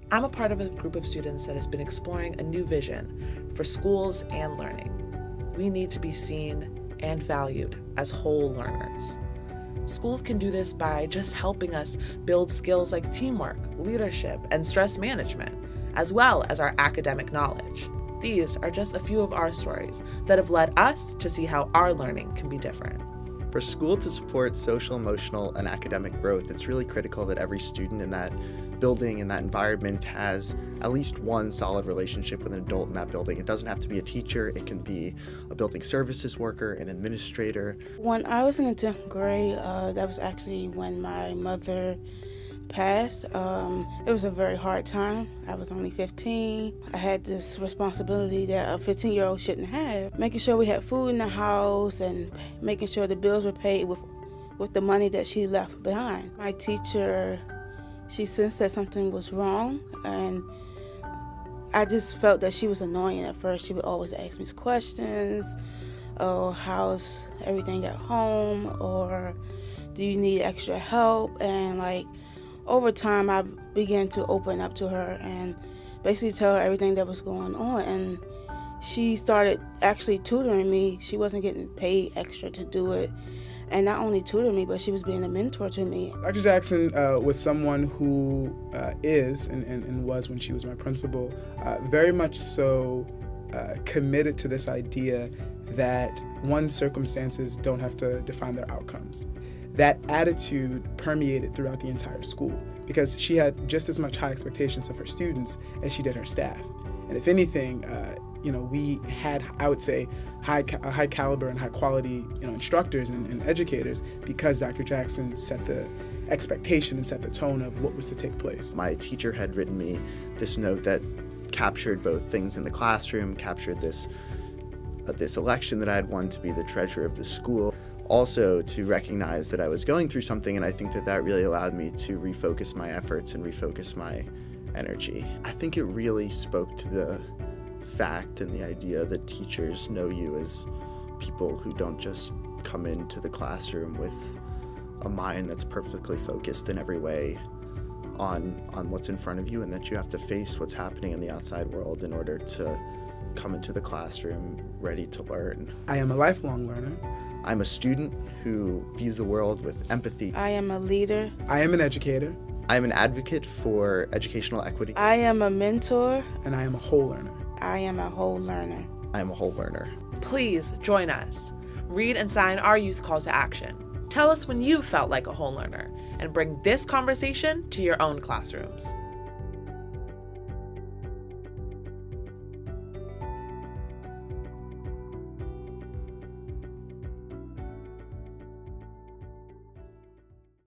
I'm a part of a group of students that has been exploring a new vision for schools and learning. We need to be seen and valued as whole learners. Schools can do this by just helping us build skills like teamwork, leadership, and stress management, as well as our academic knowledge. These are just a few of our stories that have led us to see how our learning can be different. For school to support social, emotional, and academic growth, it's really critical that every student in that building, in that environment, has at least one solid relationship with an adult in that building. It doesn't have to be a teacher, it can be a building services worker, an administrator. When I was in the 10th grade, that was actually when my mother passed. It was a very hard time. I was only 15. I had this responsibility that a 15-year-old shouldn't have, making sure we had food in the house and making sure the bills were paid with the money that she left behind. My teacher, she sensed that something was wrong, and I just felt that she was annoying at first. She would always ask me questions, or how's everything at home, or do you need extra help? And over time, I began to open up to her and basically tell her everything that was going on. And she started actually tutoring me. She wasn't getting paid extra to do it. And not only tutoring me, but she was being a mentor to me. Dr. Jackson was someone who is and was, when she was my principal, very much so committed to this idea that one's circumstances don't have to define their outcomes. That attitude permeated throughout the entire school because she had just as much high expectations of her students as she did her staff. And if anything, we had, I would say, high caliber and high quality, instructors and educators because Dr. Jackson set the expectation and set the tone of what was to take place. My teacher had written me this note that captured both things in the classroom, captured this election that I had won to be the treasurer of the school. Also to recognize that I was going through something, and I think that really allowed me to refocus my efforts and refocus my energy. I think it really spoke to the fact and the idea that teachers know you as people who don't just come into the classroom with a mind that's perfectly focused in every way on what's in front of you, and that you have to face what's happening in the outside world in order to come into the classroom ready to learn. I am a lifelong learner. I'm a student who views the world with empathy. I am a leader. I am an educator. I am an advocate for educational equity. I am a mentor. And I am a whole learner. I am a whole learner. I am a whole learner. Please join us. Read and sign our youth call to action. Tell us when you felt like a whole learner, and bring this conversation to your own classrooms.